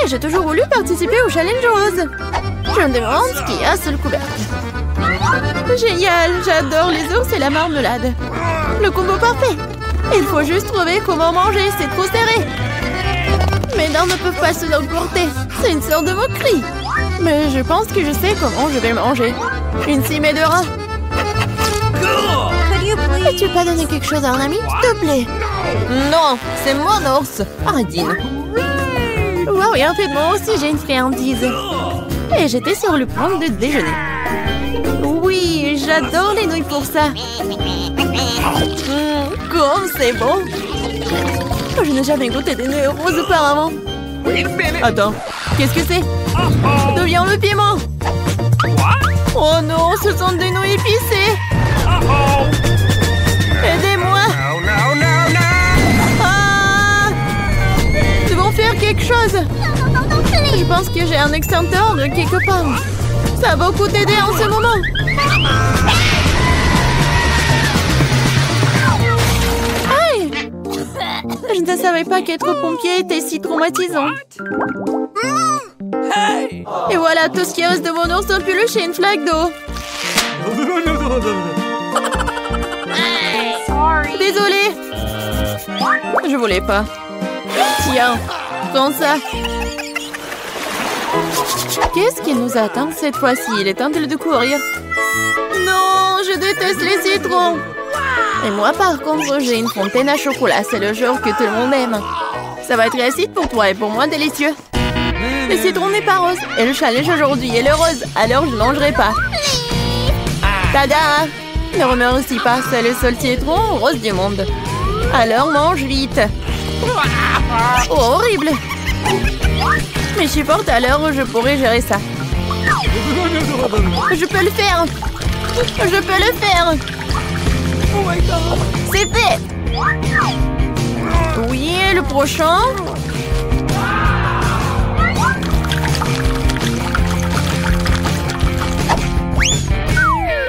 Et j'ai toujours voulu participer au challenge rose. Je me demande ce qu'il y a sous le couvercle. Génial, j'adore les ours et la marmelade. Le combo parfait. Il faut juste trouver comment manger, c'est trop serré. Mes dents ne peuvent pas se l'emporter. C'est une sorte de moquerie. Mais je pense que je sais comment je vais manger. Une cimée de rat. Peux-tu pas donner quelque chose à un ami, s'il te plaît? Non, c'est mon ours. Ardine. Wow, et en fait, moi aussi, j'ai une friandise. Et j'étais sur le point de déjeuner. Oui, j'adore les nouilles pour ça. Comme c'est bon. Je n'ai jamais goûté des nouilles roses auparavant. Attends, qu'est-ce que c'est? D'où vient le piment? Oh non, ce sont des nouilles épicées. Aidez-moi. Ah! Nous devons faire quelque chose. Je pense que j'ai un extincteur de quelque part. Ça va beaucoup t'aider en ce moment. Aïe! Je ne savais pas qu'être pompier était si traumatisant. Et voilà tout ce qui reste de mon ours en peluche et une flaque d'eau. Désolée. Je voulais pas. Tiens, prends ça. Qu'est-ce qui nous attend cette fois-ci? Il est temps de courir. Non, je déteste les citrons. Et moi, par contre, j'ai une fontaine à chocolat. C'est le genre que tout le monde aime. Ça va être acide pour toi et pour moi délicieux. Le citron n'est pas rose. Et le challenge aujourd'hui est le rose. Alors je ne mangerai pas. Tada! Ne remercie pas. C'est le seul citron rose du monde. Alors mange vite. Oh, horrible. Mais je supporte, alors je pourrais gérer ça. Je peux le faire. Je peux le faire. Oh my God. C'est fait. Oui, et le prochain.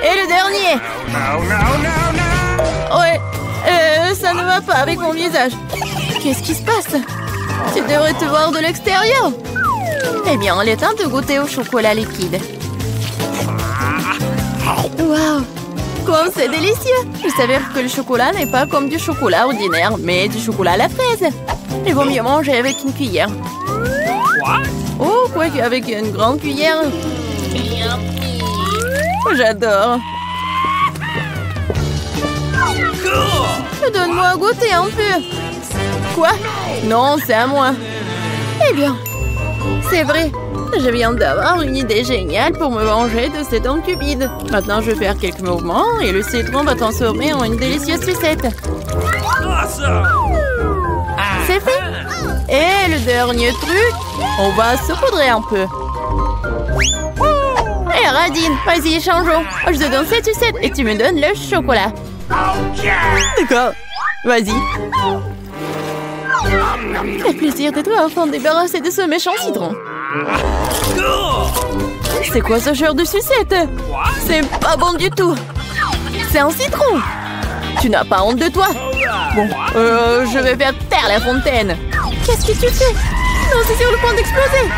Et le dernier. Ouais, ça ne va pas avec mon visage. Qu'est-ce qui se passe? Tu devrais te voir de l'extérieur. Eh bien, il est temps de goûter au chocolat liquide. Waouh! Comme c'est délicieux! Il s'avère que le chocolat n'est pas comme du chocolat ordinaire, mais du chocolat à la fraise. Il vaut mieux manger avec une cuillère. Oh, quoi qu'avec une grande cuillère. J'adore. Donne-moi à goûter un peu. Quoi? Non, c'est à moi. Eh bien, c'est vrai. Je viens d'avoir une idée géniale pour me venger de cet homme cupide. Maintenant, je vais faire quelques mouvements et le citron va transformer en une délicieuse sucette. C'est fait. Et le dernier truc, on va saupoudrer un peu. Hé, Radine, vas-y, changeons. Je te donne cette sucette et tu me donnes le chocolat. D'accord, vas-y. Quel plaisir d'être enfin débarrassé de ce méchant citron. C'est quoi ce genre de sucette? C'est pas bon du tout. C'est un citron. Tu n'as pas honte de toi? Bon, je vais faire taire la fontaine. Qu'est-ce que tu fais? Non, c'est sur le point d'exploser.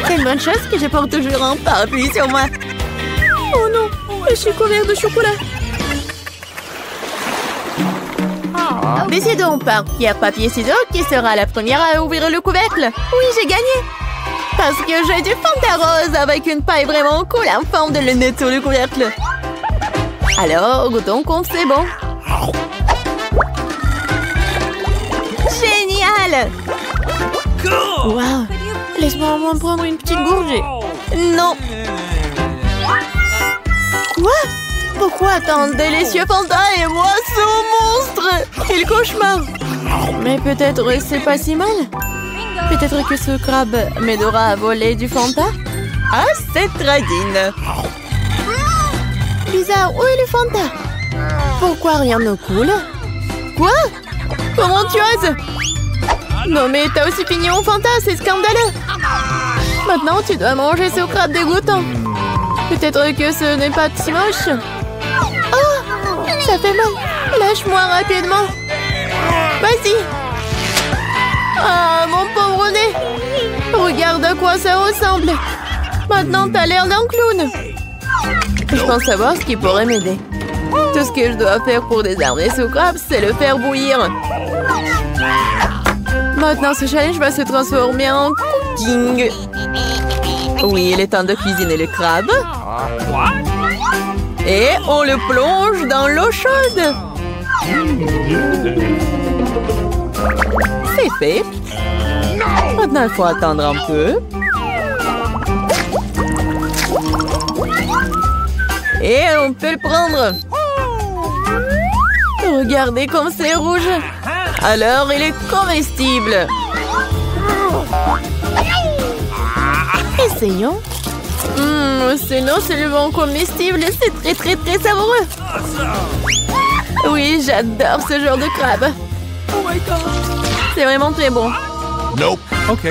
C'est une bonne chose que je porte toujours un parapluie sur moi. Oh non, je suis couvert de chocolat. Décidons par pierre, papier, ciseaux qui sera la première à ouvrir le couvercle. Oui, j'ai gagné. Parce que j'ai du Fanta rose avec une paille vraiment cool en forme de lunette sur le couvercle. Alors, goûtons comme c'est bon. Génial! Waouh! Laisse-moi au moins prendre une petite gorgée. Non! Quoi? Pourquoi tant de délicieux Fanta et moi ce monstre? Quel cauchemar! Mais peut-être c'est pas si mal. Peut-être que ce crabe m'aidera à voler du Fanta? Ah, c'est Radine! Bizarre, où est le Fanta? Pourquoi rien ne coule? Quoi? Comment tu oses? Non mais t'as aussi fini mon Fanta, c'est scandaleux! Maintenant tu dois manger ce crabe dégoûtant. Peut-être que ce n'est pas si moche. Oh, ça fait mal. Lâche-moi rapidement. Vas-y. Ah, mon pauvre nez! Regarde à quoi ça ressemble! Maintenant, t'as l'air d'un clown! Je pense savoir ce qui pourrait m'aider. Tout ce que je dois faire pour désarmer ce crabe, c'est le faire bouillir. Maintenant, ce challenge va se transformer en cooking. Oui, il est temps de cuisiner le crabe. Et on le plonge dans l'eau chaude. C'est fait. Maintenant, il faut attendre un peu. Et on peut le prendre. Regardez comme c'est rouge. Alors, il est comestible. Essayons. C'est non seulement comestible, c'est très savoureux. Oui, j'adore ce genre de crabe. C'est vraiment très bon. Nope. OK.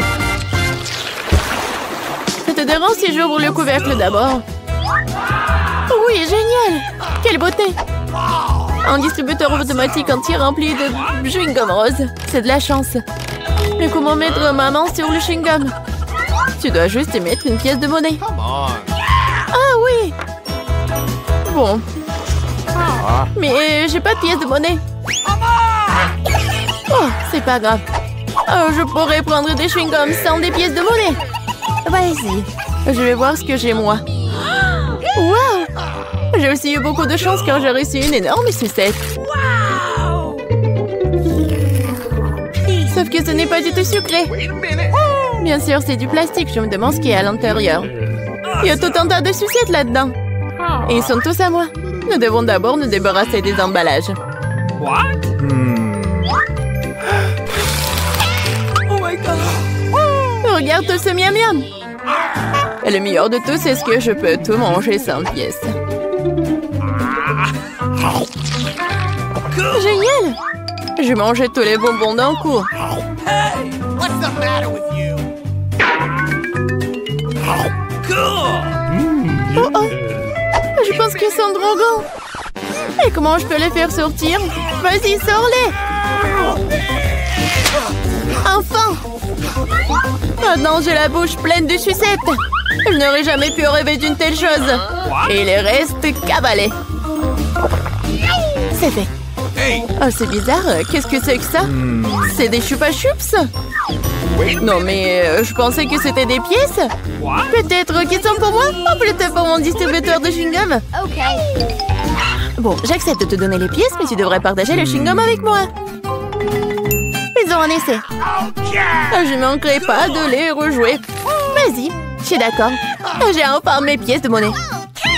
Ça te dérange si j'ouvre le couvercle d'abord? Oui, génial! Quelle beauté! Un distributeur automatique entier rempli de chewing-gum rose. C'est de la chance. Mais comment mettre ma main sur le chewing-gum? Tu dois juste y mettre une pièce de monnaie. Ah oui! Bon. Mais j'ai pas de pièce de monnaie. Oh, c'est pas grave. Oh, je pourrais prendre des chewing-gums sans des pièces de monnaie. Vas-y. Je vais voir ce que j'ai moi. Wow! J'ai aussi eu beaucoup de chance quand j'ai reçu une énorme sucette. Sauf que ce n'est pas du tout sucré. Bien sûr, c'est du plastique. Je me demande ce qu'il y a à l'intérieur. Il y a tout un tas de sucettes là-dedans. Et ils sont tous à moi. Nous devons d'abord nous débarrasser des emballages. Regarde tout ce miam-miam. Et le meilleur de tout, c'est ce que je peux tout manger sans pièce. Génial! Je mangeais tous les bonbons d'un coup. Oh oh! Je pense qu'ils sont trop grands. Et comment je peux les faire sortir? Vas-y, sors-les! Enfin! Maintenant, j'ai la bouche pleine de sucettes. Je n'aurais jamais pu rêver d'une telle chose. Et il reste cabalé. C'est fait. Oh, c'est bizarre. Qu'est-ce que c'est que ça? C'est des chupa-chups? Non, mais je pensais que c'était des pièces. Peut-être qu'ils sont pour moi? Ou peut-être pour mon distributeur de chewing-gum? Bon, j'accepte de te donner les pièces, mais tu devrais partager le chewing-gum avec moi. Faisons un essai. Je ne manquerai pas de les rejouer. Vas-y, je suis d'accord. J'ai enfin mes pièces de monnaie.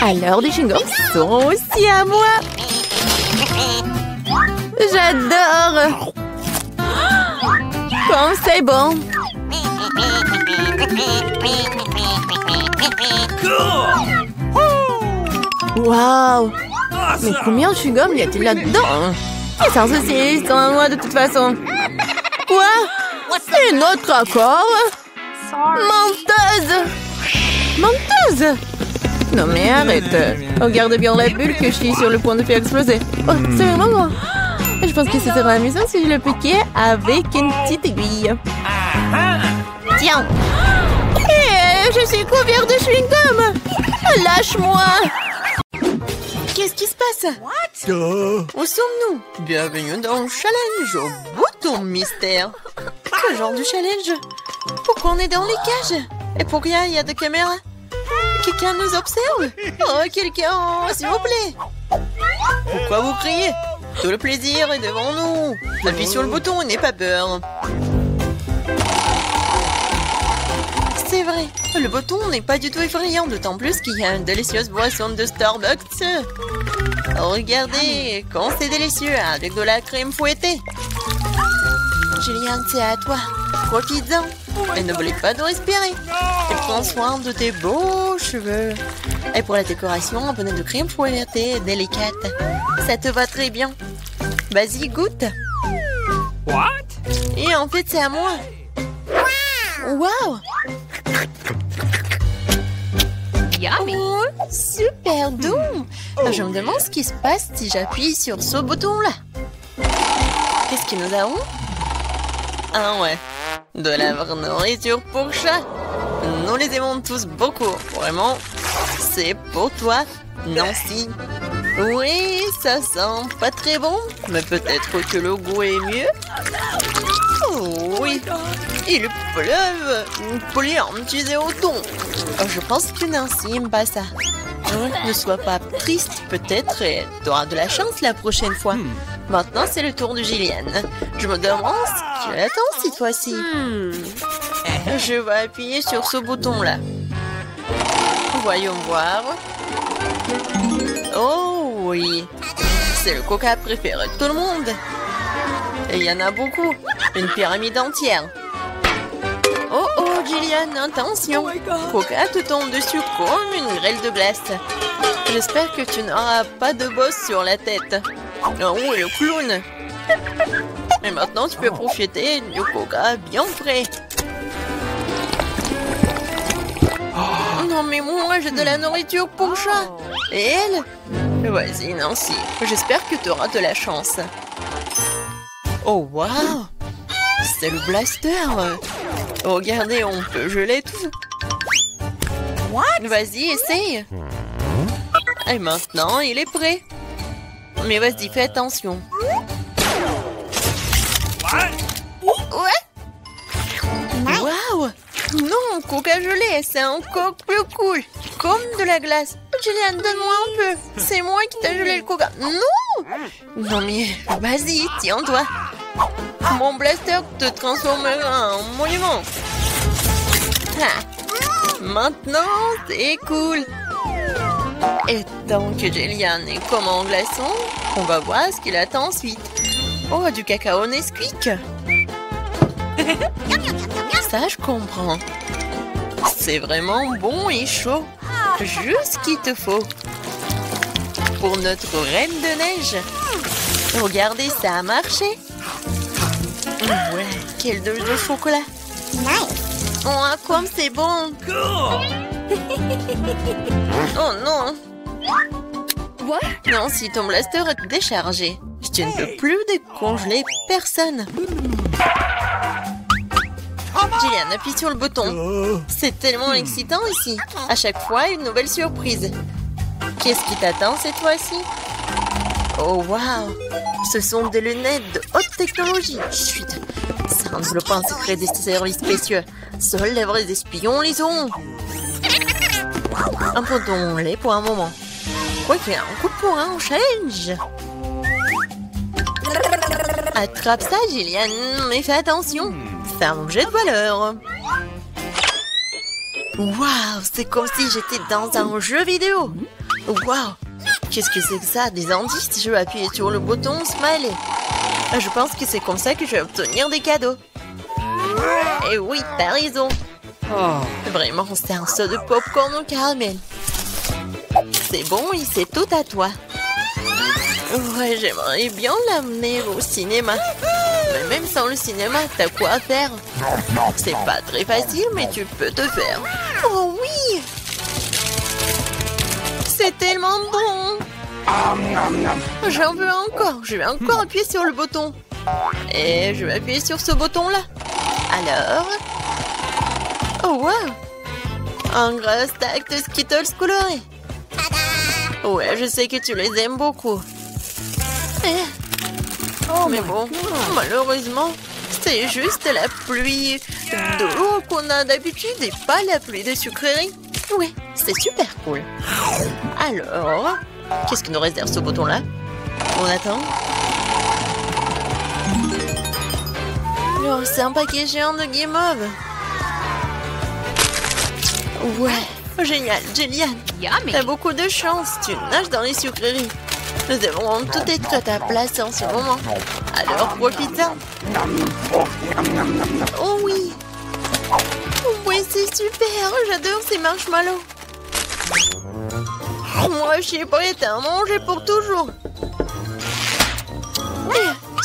Alors, les chewing-gums sont aussi à moi. J'adore. Comme c'est bon. Waouh. Mais combien de chewing-gum y a-t-il là-dedans? Et sans souci, ils sont à moi de toute façon. Quoi? Une autre accord? Menteuse! Menteuse! Non mais arrête. Regarde bien la bulle que je suis sur le point de faire exploser. Oh, c'est vraiment moi. Je pense que ce serait amusant si je le piquais avec une petite aiguille. Tiens! Et je suis couvert de chewing-gum! Lâche-moi! Qu'est-ce qui se passe? Où sommes-nous? Bienvenue dans le challenge au bouton mystère. Quel genre de challenge? Pourquoi on est dans les cages? Et pourquoi il y a des caméras? Quelqu'un nous observe? Oh, quelqu'un, s'il vous plaît! Pourquoi vous criez? Tout le plaisir est devant nous. Appuie sur le bouton et n'aie pas peur. C'est vrai, le bouton n'est pas du tout effrayant, d'autant plus qu'il y a une délicieuse boisson de Starbucks. Regardez, quand c'est délicieux, avec de la crème fouettée. Julian, c'est à toi. Profites-en. Et n'oublie pas de respirer. Et prends soin de tes beaux cheveux. Et pour la décoration, un peu de crème fouettée délicate. Ça te va très bien. Vas-y, goûte. What? Et en fait, c'est à moi. Waouh! Yummy. Oh, super doux. Je me demande ce qui se passe si j'appuie sur ce bouton-là. Qu'est-ce que nous avons? Ah ouais, de la vraie nourriture pour chat. Nous les aimons tous beaucoup. Vraiment, c'est pour toi, Nancy. Oui, ça sent pas très bon, mais peut-être que le goût est mieux. Oh oui, il pleuve. Plein, tu es au don. Oh, je pense que Nancy aime pas ça. Ne sois pas triste, peut-être tu auras de la chance la prochaine fois. Maintenant, c'est le tour de Gillian. Je me demande ce qu'il attend cette fois-ci. Je vais appuyer sur ce bouton-là. Voyons voir. Oh oui, c'est le coca préféré de tout le monde. Et il y en a beaucoup, une pyramide entière. Oh oh, Gillian, attention. Coca te tombe dessus comme une grêle de glace. J'espère que tu n'auras pas de bosse sur la tête. Oh, le clown. Et maintenant, tu peux profiter du coca bien frais. Non, mais moi, j'ai de la nourriture pour chat. Et elle? Vas-y, Nancy. J'espère que tu auras de la chance. Oh, waouh! C'est le blaster. Regardez, on peut geler tout. Vas-y, essaye. Et maintenant, il est prêt. Mais vas-y, fais attention. Ouais. Waouh! Non, coca gelé, c'est encore plus cool. Comme de la glace. Gillian, donne-moi un peu. C'est moi qui t'ai gelé le coca. Non! Non mais, vas-y, tiens-toi. Mon blaster te transformera en monument. Ah. Maintenant, c'est cool. Et tant que Gillian est comme en glaçon, on va voir ce qu'il attend ensuite. Oh, du cacao Nesquik. Ça, je comprends. C'est vraiment bon et chaud. Juste ce qu'il te faut. Pour notre reine de neige. Regardez, ça a marché. Ouais, quelle dose de chocolat. Oh, comme c'est bon. Oh non. Non, si ton blaster est déchargé, tu ne peux plus décongeler personne. Gillian, appuie sur le bouton. C'est tellement excitant ici. À chaque fois, une nouvelle surprise. Qu'est-ce qui t'attend cette fois-ci? Oh, waouh! Ce sont des lunettes de haute technologie. Chut! Ça enveloppe un secret des services spéciaux. Seuls les vrais espions les ont. Abandonnons-les pour un moment. Quoique, un coup de poing au challenge. Attrape ça, Gillian, mais fais attention. C'est un objet de valeur. Waouh, c'est comme si j'étais dans un jeu vidéo. Waouh, qu'est-ce que c'est que ça? Des indices? Je vais appuyer sur le bouton Smiley. Je pense que c'est comme ça que je vais obtenir des cadeaux. Et oui, t'as raison. Vraiment, c'est un saut de popcorn au caramel. C'est bon et c'est tout à toi. Ouais, j'aimerais bien l'amener au cinéma. Mais même sans le cinéma, t'as quoi faire? C'est pas très facile, mais tu peux te faire. Oh oui! C'est tellement bon! J'en veux encore. Je vais encore appuyer sur le bouton. Et je vais appuyer sur ce bouton-là. Alors... Oh, wow! Un gros stack de Skittles colorés. Ouais, je sais que tu les aimes beaucoup. Mais bon, malheureusement, c'est juste la pluie d'eau qu'on a d'habitude et pas la pluie de sucreries. Ouais, c'est super cool. Alors, qu'est-ce qui nous réserve ce bouton-là? On attend. Oh, c'est un paquet géant de guimauve. Ouais, génial, Gillian. T'as beaucoup de chance, tu nages dans les sucreries. Nous devons tout être à ta place en ce moment. Alors profite-en. Oh oui. Oui, c'est super. J'adore ces marshmallows. Moi, je suis prête à manger pour toujours.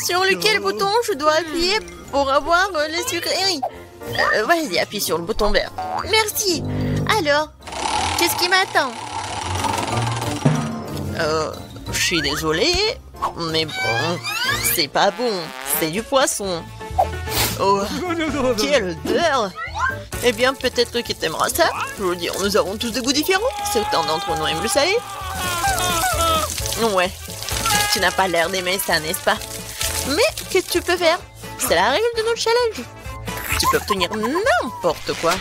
Sur lequel bouton je dois appuyer pour avoir les sucreries? Vas-y, appuie sur le bouton vert. Merci. Alors, qu'est-ce qui m'attend? Je suis désolée, mais bon, c'est pas bon, c'est du poisson. Oh, quelle odeur! Eh bien, peut-être que t'aimeras ça. Je veux dire, nous avons tous des goûts différents. Certains d'entre nous aiment le salé. Ouais, tu n'as pas l'air d'aimer ça, n'est-ce pas? Mais qu'est-ce que tu peux faire? C'est la règle de notre challenge. Tu peux obtenir n'importe quoi.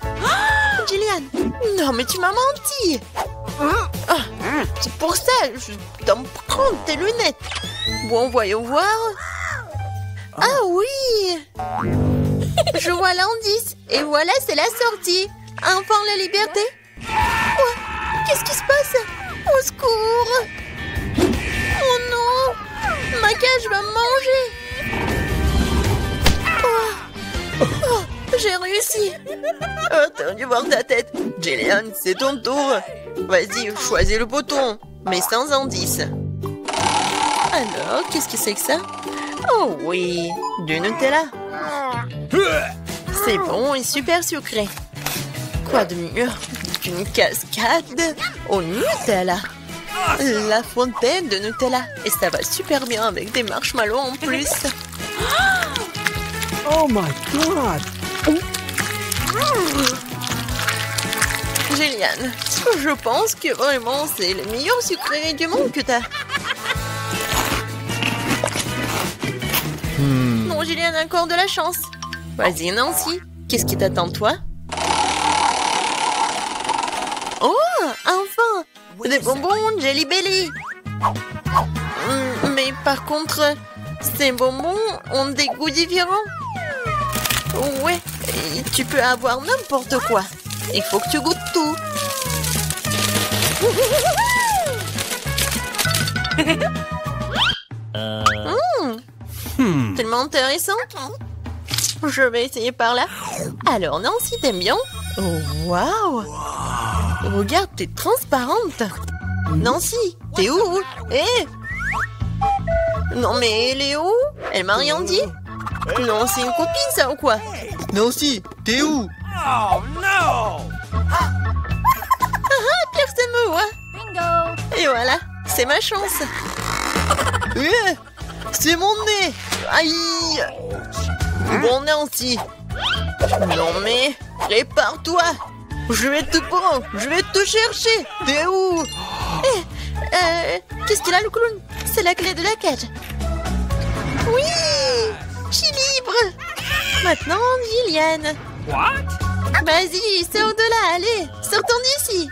Oh, Jillian! Non, mais tu m'as menti! Oh, c'est pour ça, je dois me prendre tes lunettes. Bon, voyons voir. Ah oui! Je vois l'indice. Et voilà, c'est la sortie. Enfin, la liberté. Quoi? Qu'est-ce qui se passe? Au secours! Oh non! Ma cage va me manger. Oh, j'ai réussi. Oh, t'as dû voir ta tête. Jillian, c'est ton tour. Vas-y, choisis le bouton, mais sans indice. Alors, qu'est-ce que c'est que ça? Oh oui, du Nutella. C'est bon et super sucré. Quoi de mieux qu'une cascade au Nutella? La fontaine de Nutella. Et ça va super bien avec des marshmallows en plus. Oh my god! Jillian, je pense que vraiment c'est le meilleur sucré du monde que t'as. Non, Jillian a encore de la chance. Vas-y, Nancy, qu'est-ce qui t'attend, toi? Oh, enfin! Des bonbons Jelly Belly. Mais par contre, ces bonbons ont des goûts différents. Ouais, et tu peux avoir n'importe quoi. Il faut que tu goûtes tout. Tellement intéressant. Je vais essayer par là. Alors, Nancy, t'aimes bien? Oh, waouh! Regarde, t'es transparente. Nancy, t'es où? Eh! Non, mais elle est où? Elle m'a rien dit. Non, c'est une copine, ça, ou quoi? Nancy, t'es où? Oh no! Personne me voit. Bingo! Et voilà, c'est ma chance. C'est mon nez. Aïe! Bon, Nancy. Non, mais prépare-toi. Je vais te prendre. Je vais te chercher. T'es où? Qu'est-ce qu'il a, le clown? C'est la clé de la cage. Oui! Je suis libre. Maintenant, Jillian. What? Vas-y, sors de là, allez. Sortons d'ici.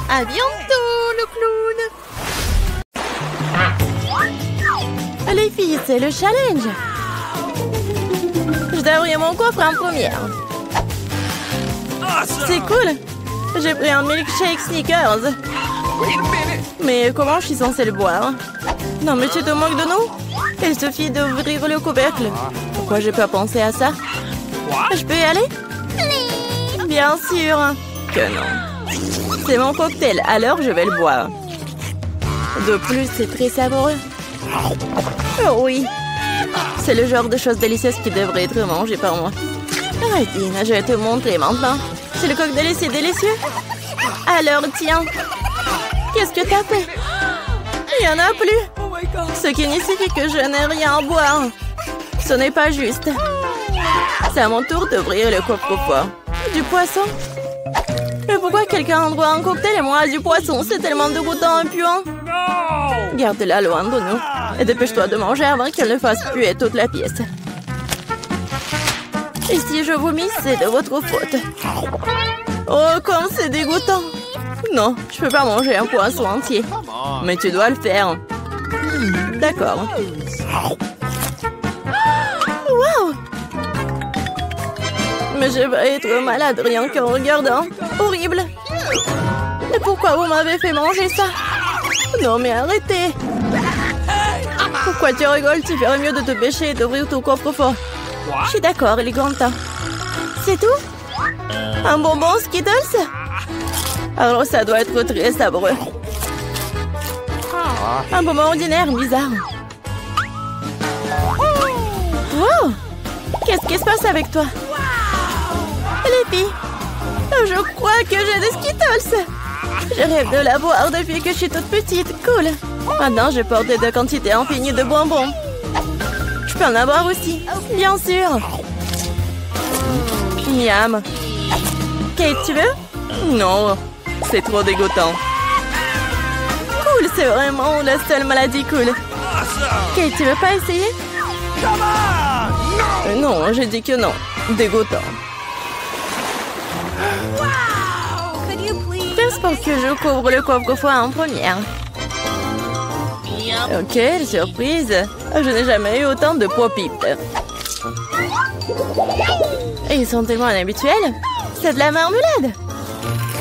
À bientôt, le clown. Les filles, c'est le challenge. Je dois ouvrir mon coffre en première. C'est cool. J'ai pris un milkshake Snickers. Mais comment je suis censée le boire? Non, mais tu te moques de nous? Il suffit d'ouvrir le couvercle. Pourquoi j'ai pas pensé à ça? Je peux y aller? Bien sûr que non. C'est mon cocktail, alors je vais le boire. De plus, c'est très savoureux. Oh oui. C'est le genre de choses délicieuses qui devrait être mangées par moi. Arrêtine, je vais te montrer maintenant. C'est le cocktail, c'est délicieux. Alors, tiens. Qu'est-ce que t'as fait? Il n'y en a plus. Ce qui signifie que je n'ai rien à boire. Ce n'est pas juste. C'est à mon tour d'ouvrir le coffre-fort. Du poisson? Mais pourquoi quelqu'un en boit un cocktail et moi du poisson? C'est tellement dégoûtant et puant. Garde-la loin de nous. Et dépêche-toi de manger avant qu'elle ne fasse puer toute la pièce. Et si je vomis, c'est de votre faute. Oh, comme c'est dégoûtant. Non, je peux pas manger un poisson entier. Mais tu dois le faire. D'accord. Wow! Mais je vais être malade rien qu'en regardant. Horrible. Et pourquoi vous m'avez fait manger ça? Non, mais arrêtez. Pourquoi tu rigoles? Tu ferais mieux de te pêcher et d'ouvrir ton coffre-fort. Je suis d'accord, il est grand temps. C'est tout? Un bonbon Skittles? Alors ça doit être très savoureux. Un bonbon ordinaire, bizarre. Wow! Qu'est-ce qui se passe avec toi? Les filles, je crois que j'ai des Skittles. Je rêve de l'avoir depuis que je suis toute petite. Cool. Maintenant, je porte de quantités infinies de bonbons. Je peux en avoir aussi, bien sûr. Miam. Kate, tu veux? Non, c'est trop dégoûtant. Cool, c'est vraiment la seule maladie cool. Kate, tu veux pas essayer? Non, j'ai dit que non. Dégoûtant. Juste pour que je couvre le coffre-fort en première. Oh, quelle surprise! Je n'ai jamais eu autant de pop-it. Ils sont tellement inhabituels. C'est de la marmelade.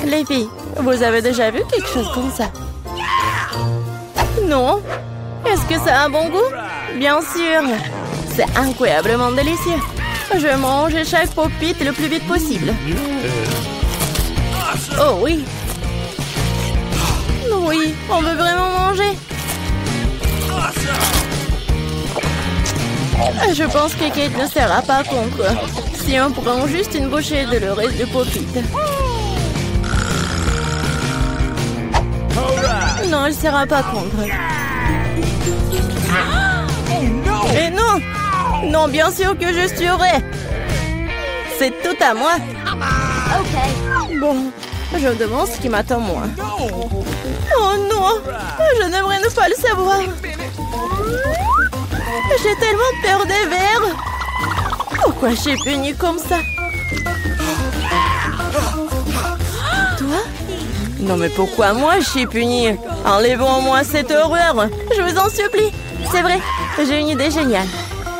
Les filles, vous avez déjà vu quelque chose comme ça? Non? Est-ce que ça a un bon goût? Bien sûr. C'est incroyablement délicieux. Je vais manger chaque pop-it le plus vite possible. Oh oui. Oui, on veut vraiment manger. Je pense que Kate ne sera pas contre si on prend juste une bouchée de le reste de pop-it. Non, elle ne sera pas contre. Mais non! Non, bien sûr que je suivrai. C'est tout à moi. Bon, je me demande ce qui m'attend moi. Oh non! Je n'aimerais ne pas le savoir. J'ai tellement peur des vers. Pourquoi je suis punie comme ça? Toi? Non mais pourquoi moi je suis punie? Enlevons-moi cette horreur. Je vous en supplie. C'est vrai, j'ai une idée géniale.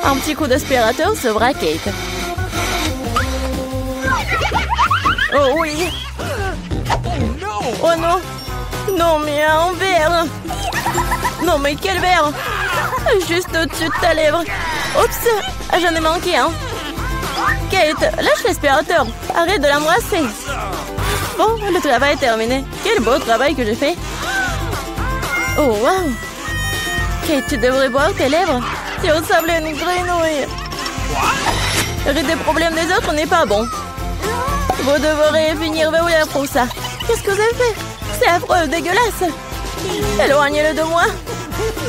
Un petit coup d'aspirateur sauvera Kate. Oh oui. Oh non. Non mais un verre. Non mais quel verre? Juste au-dessus de ta lèvre. Oups, j'en ai manqué un. Kate, lâche l'aspirateur. Arrête de l'embrasser. Bon, le travail est terminé. Quel beau travail que j'ai fait. Oh, wow. Kate, tu devrais boire tes lèvres. Tu ressembles à une grenouille. Rire des problèmes des autres n'est pas bon. Vous devrez finir verrouillé pour ça. Qu'est-ce que vous avez fait? C'est affreux, dégueulasse. Éloignez-le de moi.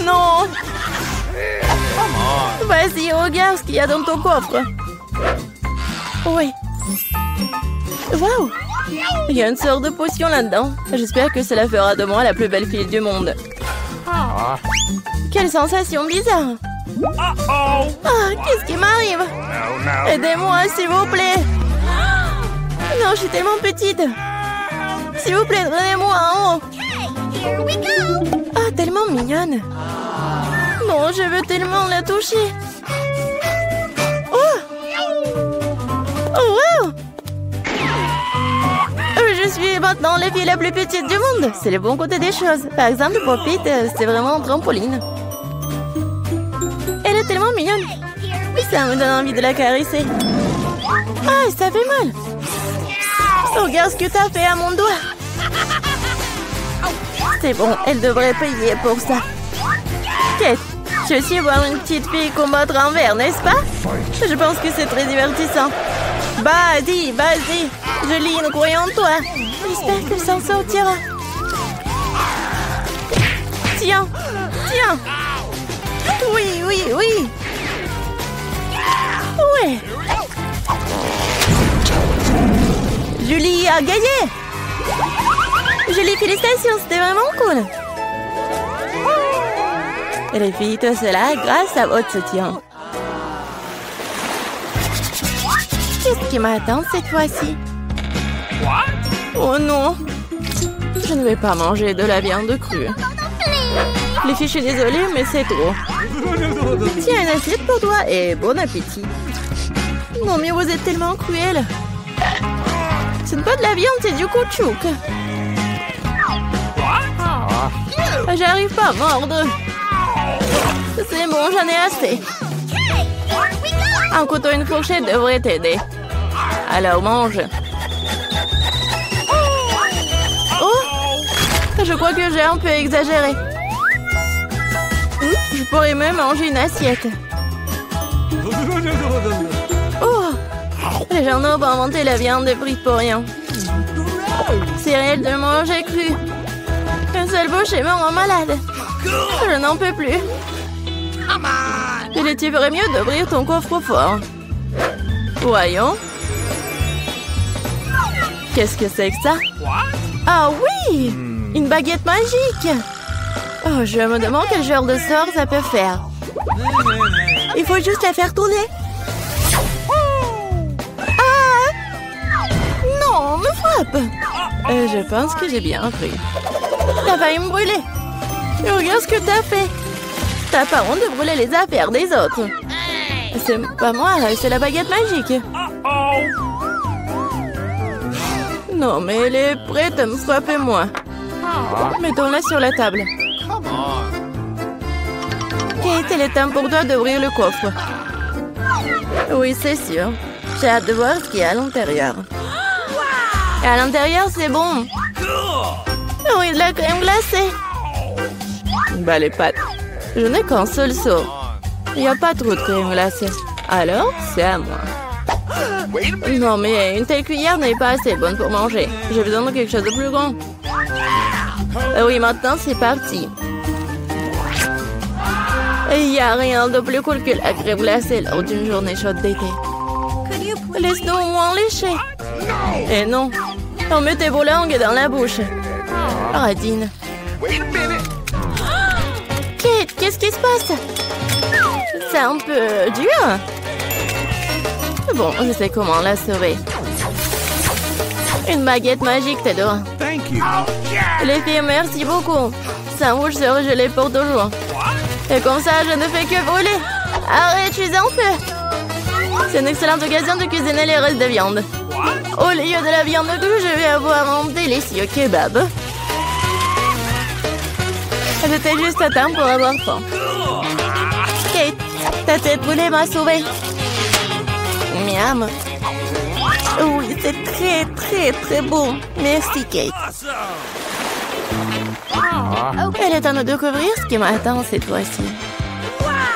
Non. Vas-y, regarde ce qu'il y a dans ton coffre. Oui. Waouh. Il y a une sorte de potion là-dedans. J'espère que cela fera de moi la plus belle fille du monde. Quelle sensation bizarre. Ah, qu'est-ce qui m'arrive? Aidez-moi, s'il vous plaît. Non, je suis tellement petite. S'il vous plaît, donnez-moi en haut. Ah, tellement mignonne. Non, je veux tellement la toucher. Oh! Oh, wow! Je suis maintenant la fille la plus petite du monde. C'est le bon côté des choses. Par exemple, Pop-It, c'est vraiment un trampoline. Elle est tellement mignonne. Ça me donne envie de la caresser. Ah, ça fait mal. Regarde ce que t'as fait à mon doigt. C'est bon, elle devrait payer pour ça. Kate, tu veux aussi voir une petite fille combattre un verre, n'est-ce pas? Je pense que c'est très divertissant. Vas-y, vas-y. Julie, croyons en toi. J'espère qu'elle s'en sortira. Tiens, tiens. Oui, oui, oui. Ouais. Julie a gagné. Julie, félicitations, c'était vraiment cool. Et les filles, tout cela grâce à votre soutien. Qu'est-ce qui m'attend cette fois-ci? Oh non! Je ne vais pas manger de la viande crue. Les filles, je suis désolée, mais c'est trop. Tiens, une assiette pour toi et bon appétit. Non, mais vous êtes tellement cruel. Ce n'est pas de la viande, c'est du caoutchouc. J'arrive pas à mordre. C'est bon, j'en ai assez. Un couteau et une fourchette devraient t'aider. Alors mange. Oh! Je crois que j'ai un peu exagéré. Je pourrais même manger une assiette. Oh! Les gens n'ont pas inventé la viande frite pour rien. C'est réel de manger cru. Un seul bouchée me rend malade. Je n'en peux plus. Tu ferais mieux d'ouvrir ton coffre-fort. Voyons. Qu'est-ce que c'est que ça? Ah oui! Une baguette magique! Oh, je me demande quel genre de sort ça peut faire. Il faut juste la faire tourner. Ah! Non, me frappe! Je pense que j'ai bien pris. T'as failli me brûler. Et regarde ce que t'as fait. T'as pas honte de brûler les affaires des autres. C'est pas moi, c'est la baguette magique. Non, mais elle est prête à me frapper, moi. Mettons-la sur la table. Kate, il est temps pour toi d'ouvrir le coffre. Oui, c'est sûr. J'ai hâte de voir ce qu'il y a à l'intérieur. Et à l'intérieur, c'est bon. Oui, de la crème glacée. Bah, les pâtes. Je n'ai qu'un seul seau. Il n'y a pas trop de crème glacée. Alors, c'est à moi. Non, mais une telle cuillère n'est pas assez bonne pour manger. J'ai besoin de quelque chose de plus grand. Oui, maintenant, c'est parti. Il n'y a rien de plus cool que la crème glacée lors d'une journée chaude d'été. Laisse-nous au moins lécher. Et non, on met tes vos langues dans la bouche. Radine. Kate, qu'est-ce qui se passe? C'est un peu dur. Bon, je sais comment la sauver. Une baguette magique, t'adore. Thank you. Les filles, merci beaucoup. Ça rouge sera gelé pour toujours. Et comme ça, je ne fais que brûler. Arrête, je suis en feu. C'est une excellente occasion de cuisiner les restes de viande. Au lieu de la viande crue, je vais avoir un délicieux kebab. J'étais juste à temps pour avoir faim. Kate, ta tête brûlée m'a sauvée. Miam. Oui, c'est très, très, très bon. Merci, Kate. Elle est temps de découvrir ce qui m'attend cette fois-ci.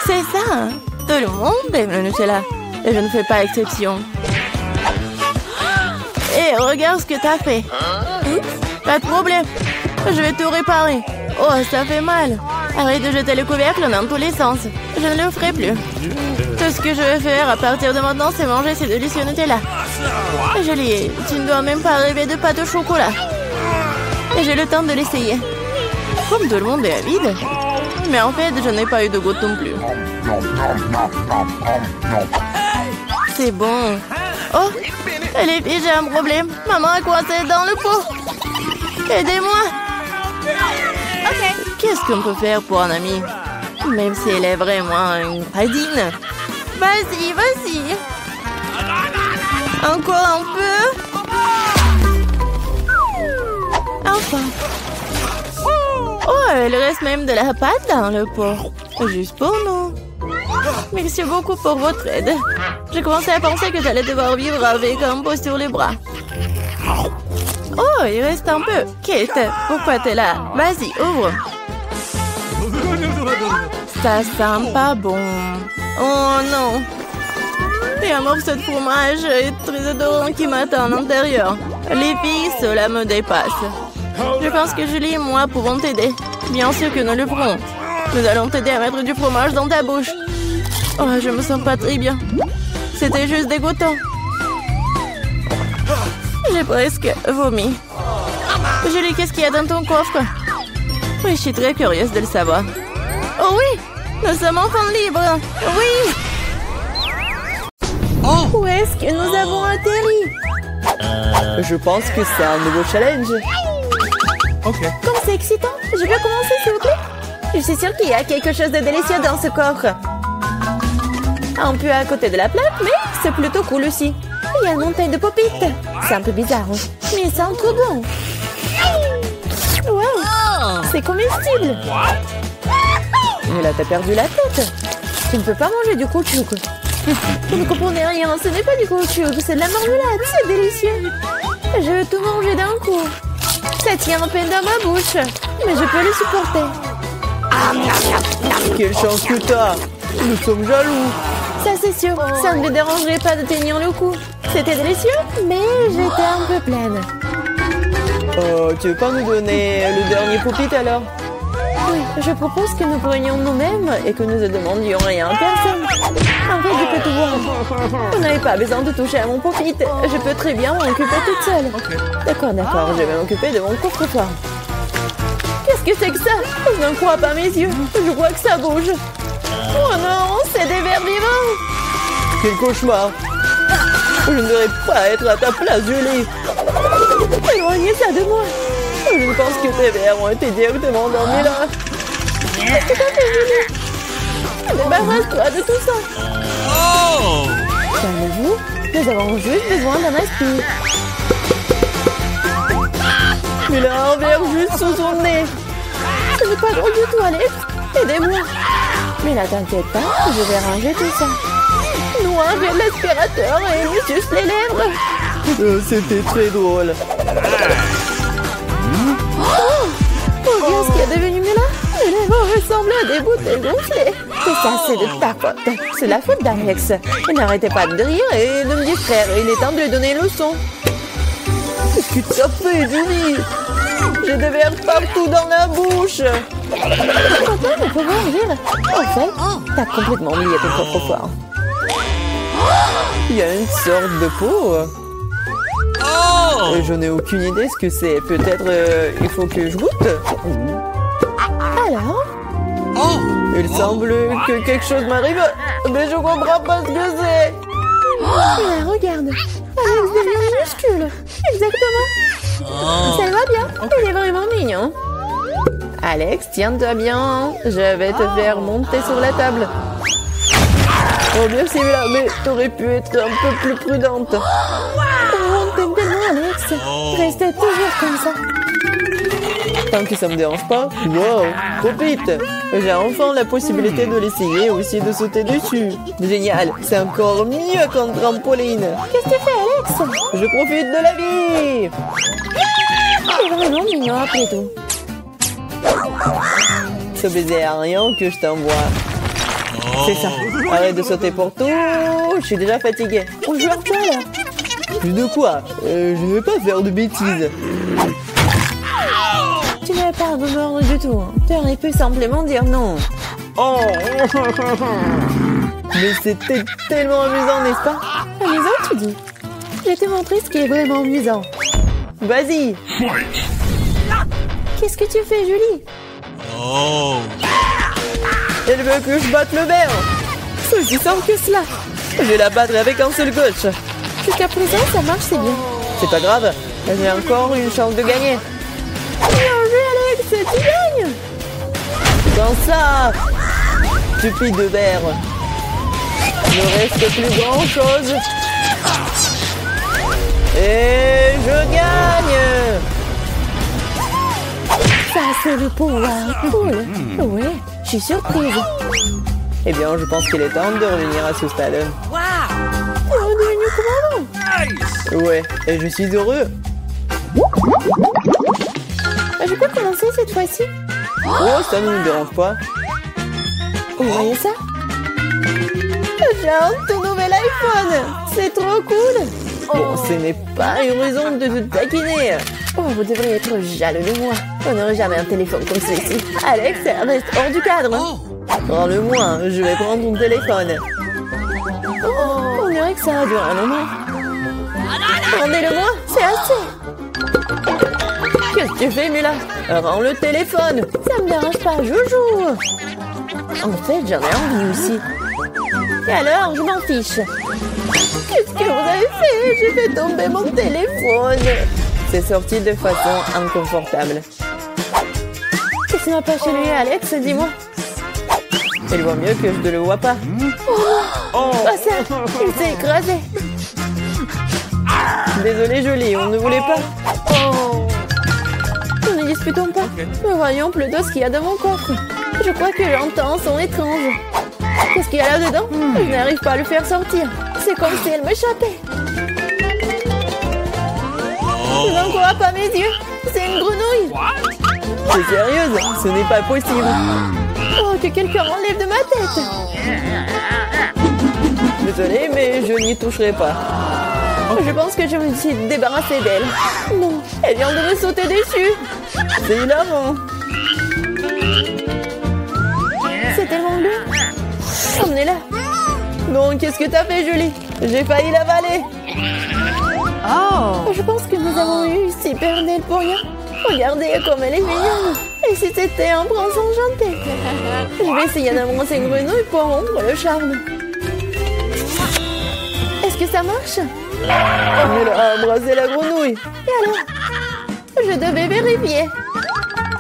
C'est ça. Tout le monde aime le Nutella. Et je ne fais pas exception. Et regarde ce que t'as fait. Pas de problème. Je vais tout réparer. Oh, ça fait mal. Arrête de jeter le couvercle dans tous les sens. Je ne le ferai plus. Tout ce que je vais faire à partir de maintenant, c'est manger ces délicieux Nutella. Julie, tu ne dois même pas rêver de pâte au chocolat. Et j'ai le temps de l'essayer. Comme tout le monde est avide. Mais en fait, je n'ai pas eu de goutte non plus. C'est bon. Oh, les filles, j'ai un problème. Maman a coincé dans le pot. Aidez-moi. Qu'est-ce qu'on peut faire pour un ami? Même si elle est vraiment une radine. Vas-y, vas-y. Encore un peu. Enfin. Oh, il reste même de la pâte dans le pot. Juste pour nous. Merci beaucoup pour votre aide. J'ai commencé à penser que j'allais devoir vivre avec un pot sur les bras. Oh, il reste un peu. Kate, pourquoi t'es là? Vas-y, ouvre. Ça sent pas bon. Oh non. Il y a un morceau de fromage très odorant qui m'attend à l'intérieur. Les filles, cela me dépasse. Je pense que Julie et moi pouvons t'aider. Bien sûr que nous le ferons. Nous allons t'aider à mettre du fromage dans ta bouche. Oh, je me sens pas très bien. C'était juste dégoûtant. J'ai presque vomi. Julie, qu'est-ce qu'il y a dans ton coffre? Oui, je suis très curieuse de le savoir. Oh oui, nous sommes enfin libres. Oui. Où est-ce que nous avons atterri? Je pense que c'est un nouveau challenge. Ok. Comme c'est excitant. Je peux commencer, s'il vous plaît? Je suis sûre qu'il y a quelque chose de délicieux dans ce coffre. Un peu à côté de la plaque, mais c'est plutôt cool aussi. Il y a une montagne de pop-it. C'est un peu bizarre, mais ça sent trop bon. Wow, c'est comestible. Mais là, t'as perdu la tête. Tu ne peux pas manger du caoutchouc. Vous ne comprenez rien, ce n'est pas du caoutchouc, c'est de la marmelade, c'est délicieux. Je veux tout manger d'un coup. Ça tient à peine dans ma bouche, mais je peux le supporter. Quelle chance que t'as. Nous sommes jaloux. Ça c'est sûr, ça ne me dérangerait pas de tenir le coup. C'était délicieux, mais j'étais un peu pleine. Tu veux pas nous donner le dernier pop-it alors? Oui, je propose que nous prenions nous-mêmes et que nous ne demandions rien à personne. En fait, je peux tout Vous n'avez pas besoin de toucher à mon pop-it. Je peux très bien m'en occuper toute seule. D'accord, je vais m'occuper de mon coffre-fort. Qu'est-ce que c'est que ça? Je n'en crois pas mes yeux. Je crois que ça bouge. Oh non, c'est des vers vivants. Quel cauchemar! Je ne devrais pas être à ta place, Julie! Éloignez ça de moi. Je ne pense que tes vers ont été directement endormis là! Qu'est-ce que t'as fait, Julie? Débarrasse-toi de tout ça. Calmez-vous, nous avons juste besoin d'un aspire. Il a un verre juste sous son nez! Ce n'est pas drôle du tout, Alex. Aidez-moi. Mais là, t'inquiète pas, je vais ranger tout ça. Noirez l'aspirateur et lui suce les lèvres. C'était très drôle. Oh, regarde ce qui est devenu là. Les lèvres ressemblent à des bouteilles gonflées. Tout ça, c'est de ta faute. C'est la faute d'Alex. Il n'arrêtait pas de rire et de me distraire. Il est temps de lui donner une leçon. Qu'est-ce que tu as fait, Julie? J'ai des vers partout dans la bouche! Papa, on peut voir rire. En fait, t'as complètement oublié ton coffre-fort. Il y a une sorte de peau. Et je n'ai aucune idée ce que c'est. Peut-être il faut que je goûte. Alors? Il semble que quelque chose m'arrive, mais je comprends pas ce que c'est. Là, regarde. Alex devient minuscule. Exactement. Ça va bien. Il est vraiment mignon. Alex, tiens-toi bien. Je vais te faire monter sur la table. Oh merci, mais t'aurais pu être un peu plus prudente. Oh, t'aimes tellement, Alex. Restez toujours comme ça. Tant que ça me dérange pas. Wow, trop vite. J'ai enfin la possibilité de l'essayer et aussi de sauter dessus. Génial, c'est encore mieux qu'un trampoline. Qu'est-ce que tu fais, Alex? Je profite de la vie. C'est vraiment mignon après tout. Ce baiser aérien que je t'envoie. C'est ça. Arrête de sauter pour tout. Je suis déjà fatiguée. On joue à quoi là? Plus de quoi? Je ne vais pas faire de bêtises. Tu n'avais pas à me mordre du tout. Tu aurais pu simplement dire non. Oh. Mais c'était tellement amusant, n'est-ce pas? Amusant, tu dis? Je vais te montrer ce qui est vraiment amusant. Vas-y. Qu'est-ce que tu fais, Julie? Elle veut que je batte le verre. C'est aussi simple que cela. Je vais la battre avec un seul gauche. Jusqu'à présent, ça marche, c'est bien. C'est pas grave. J'ai encore une chance de gagner. Bien joué, Alex, tu gagnes. Dans ça, stupide verre. Il ne reste plus grand chose. Et je gagne. Ça, c'est le pouvoir. Cool. Ouais, je suis surprise. Eh bien, je pense qu'il est temps de revenir à ce stade. Tu es redevenu commandant. Ouais, et je suis heureux. Je peux commencer cette fois-ci? Oh, ça ne nous dérange pas. Vous voyez ça? J'ai un tout nouvel iPhone. C'est trop cool. Bon, ce n'est pas une raison de te taquiner. Oh, vous devriez être jaloux de moi. On n'aurait jamais un téléphone comme celui-ci. Alex, reste hors du cadre. Prends-le-moi, je vais prendre ton téléphone. Oh, on dirait que ça a duré un moment. Rendez-le-moi, c'est assez. Qu'est-ce que tu fais, Mila? Rends le téléphone. Ça me dérange pas, je joue. En fait, j'en ai envie aussi. Et alors, je m'en fiche. Qu'est-ce que vous avez fait? J'ai fait tomber mon téléphone. C'est sorti de façon inconfortable. Qu'est-ce qui m'a pas chez lui, Alex? Dis-moi. Il voit mieux que je ne le vois pas. Oh, pas ça. Il s'est écrasé. Désolé, Jolie, on ne voulait pas. Oh. Ne disputons pas. Mais voyons plutôt ce qu'il y a dans mon coffre. Je crois que j'entends un son étrange. Qu'est-ce qu'il y a là-dedans? Je n'arrive pas à le faire sortir. C'est comme si elle m'échappait. Je n'en crois pas mes yeux. C'est une grenouille. T'es sérieuse? Ce n'est pas possible. Oh, que quelqu'un m'enlève de ma tête. Désolé, mais je n'y toucherai pas. Je pense que je me suis débarrassée d'elle. Non, elle vient de me sauter dessus. C'est hilarant. C'est tellement bleu. Emmenez-la. Non, qu'est-ce que t'as fait, Julie? J'ai failli l'avaler. Je pense que nous avons eu Cypernelle pour rien. Regardez comme elle est mignonne. Et si c'était un prince enchanté? Je vais essayer d'embrasser une grenouille pour rompre le charme. Est-ce que ça marche? Elle a embrassé la grenouille. Et alors? Je devais vérifier.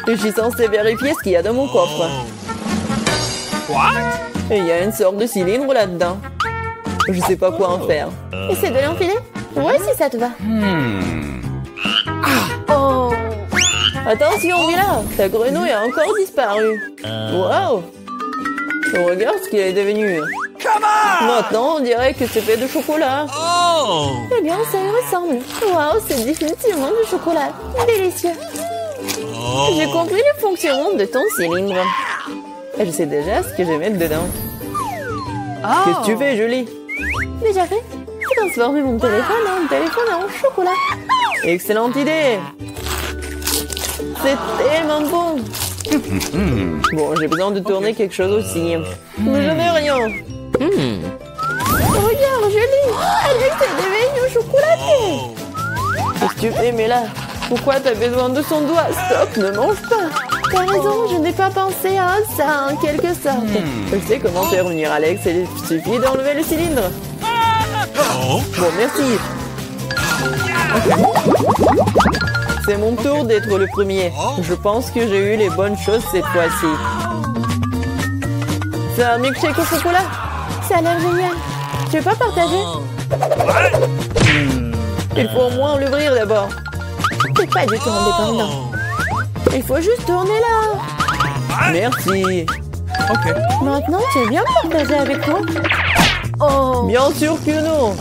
Je suis censée vérifier ce qu'il y a dans mon coffre. Et il y a une sorte de cylindre là-dedans. Je sais pas quoi en faire. Essaie de l'enfiler? Ouais, si ça te va. Oh! Attention, Mila, ta grenouille a encore disparu. Wow! Regarde ce qu'il est devenu. Maintenant, on dirait que c'est fait de chocolat. Eh bien, ça y ressemble. Waouh, c'est définitivement du chocolat. Délicieux. J'ai compris le fonctionnement de ton cylindre. Et je sais déjà ce que je vais mettre dedans. Qu'est-ce que tu fais, Julie? Déjà fait? J'ai transformé mon téléphone en chocolat. Excellente idée! C'est tellement bon! Bon, j'ai besoin de tourner quelque chose aussi. Mais je n'ai rien. Regarde, Julie! Alex est devenu chocolaté! Qu'est-ce que tu fais, Mila? Pourquoi t'as besoin de son doigt? Stop, ne mange pas! T'as raison, je n'ai pas pensé à ça en quelque sorte. Je sais comment faire venir Alex, il suffit d'enlever le cylindre. Bon, merci. C'est mon tour d'être le premier. Je pense que j'ai eu les bonnes choses cette fois-ci. C'est un milkshake au chocolat. Ça a l'air génial. Tu veux pas partager? Il faut au moins l'ouvrir d'abord. T'es pas du tout indépendant. Il faut juste tourner là. Merci. Maintenant, tu veux bien partager avec moi? Oh! Bien sûr que non.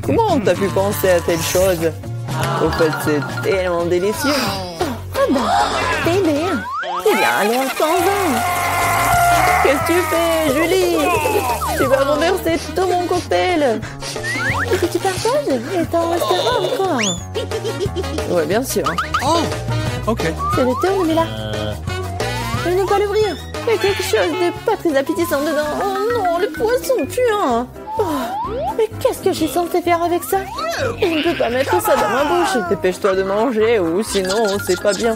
Comment t'as pu penser à telle chose? Au fait, c'est tellement délicieux. Ah bah, t'es bien. C'est bien, alors t'en. Qu'est-ce que tu fais, Julie? Tu vas renverser tout mon cocktail. Et si tu partages, et t'en resteras encore. Ouais, bien sûr. C'est le tour, mais là. Je ne peux pas l'ouvrir. Il y a quelque chose de pas très appétissant dedans. Oh non, le poisson puant. Oh, mais qu'est-ce que je suis censée faire avec ça? Je ne peux pas mettre ça dans ma bouche. Dépêche-toi de manger ou sinon c'est pas bien.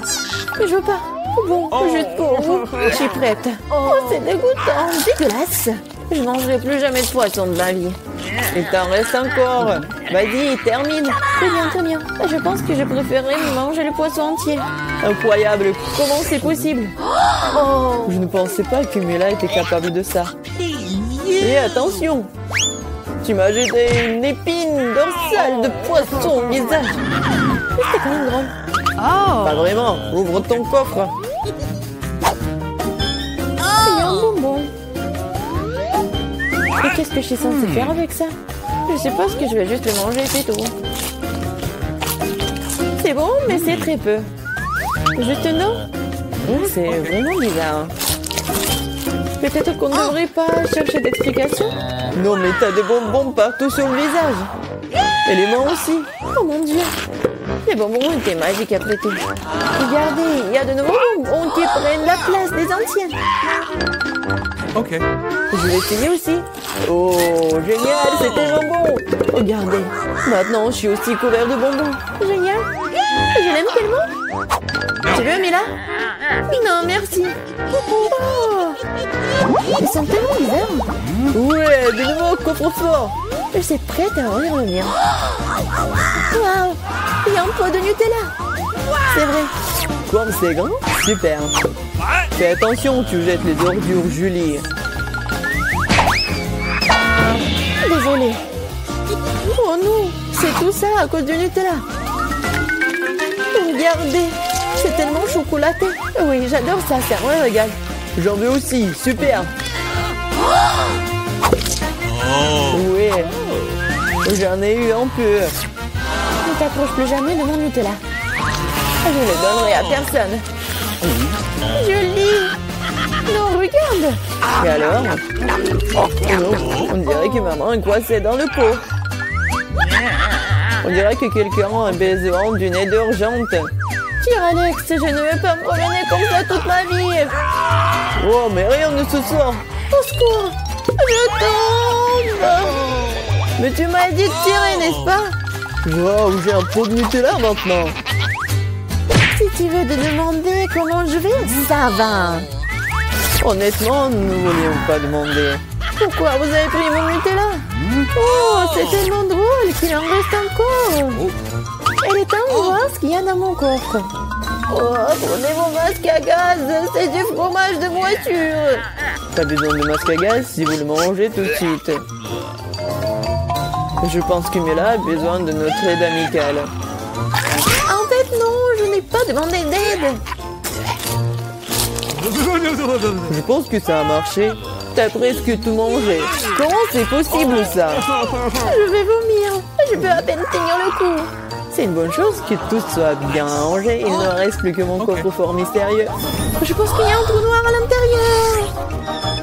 Mais je veux pas. Bon, juste pour vous. Je suis prête. Oh, c'est dégoûtant. Dégueulasse. Je mangerai plus jamais de poisson de ma vie. Il t'en reste encore. Vas-y, termine. Très bien. Je pense que je préférerais manger le poisson entier. Incroyable. Comment c'est possible? Oh. Je ne pensais pas que Mila était capable de ça. Et attention, tu m'as jeté une épine dorsale de poisson au visage. Mais c'était quand même drôle. Pas vraiment. Ouvre ton coffre. Il y a un bonbon. Et qu'est-ce que je suis censée faire avec ça? Je suppose que je vais juste le manger, c'est tout. C'est bon, mais c'est très peu. Juste non? C'est vraiment bizarre. Peut-être qu'on ne devrait pas chercher d'explications? Non, mais t'as des bonbons partout sur le visage. Et les mains aussi. Oh mon Dieu! Les bonbons étaient magiques après tout. Regardez, il y a de nouveaux bonbons qui prennent la place des anciens. Je vais essayer aussi. Oh, génial, c'est tellement bon. Regardez, maintenant je suis aussi couvert de bonbons. Génial! Je l'aime tellement! Tu veux, Mila? Non, merci. Oh. Ils sont tellement bizarres. Ouais, de nouveau coffre-fort. Je suis prête à ouvrir le mien. Waouh! Il y a un pot de Nutella. C'est vrai. Comme c'est grand, super. Fais attention, tu jettes les ordures, Julie. Désolée. Oh non, c'est tout ça à cause du Nutella. Regardez, c'est tellement chocolaté. Oui, j'adore ça, c'est un régal. J'en veux aussi, super. Oui, j'en ai eu un peu. Ne t'approche plus jamais de mon Nutella. Je ne le donnerai à personne. Julie! Non, regarde! Et alors? Oh non, on dirait que maman est coincée dans le pot. On dirait que quelqu'un a besoin d'une aide urgente. Tire, Alex, je ne veux pas me promener comme ça toute ma vie. Oh, mais rien ne se sort. Au secours! Je tombe! Mais tu m'as dit de tirer, n'est-ce pas? Wow, j'ai un pot de Nutella maintenant. Si tu veux te demander comment je vais, ça va. Honnêtement, nous ne voulions pas demander. Pourquoi vous avez pris mon Nutella? Oh, c'est tellement drôle qu'il en reste encore. Elle est temps de voir ce qu'il y a dans mon coffre. Oh, prenez mon masque à gaz, c'est du fromage de voiture. Pas besoin de masque à gaz si vous le mangez tout de suite. Je pense que Mila a besoin de notre aide amicale. En fait, non, je n'ai pas demandé d'aide. Je pense que ça a marché. T'as presque tout mangé. Comment c'est possible ça? Je vais vomir. Je peux à peine tenir le coup. C'est une bonne chose que tout soit bien rangé. Il ne reste plus que mon coffre-fort mystérieux. Je pense qu'il y a un trou noir à l'intérieur.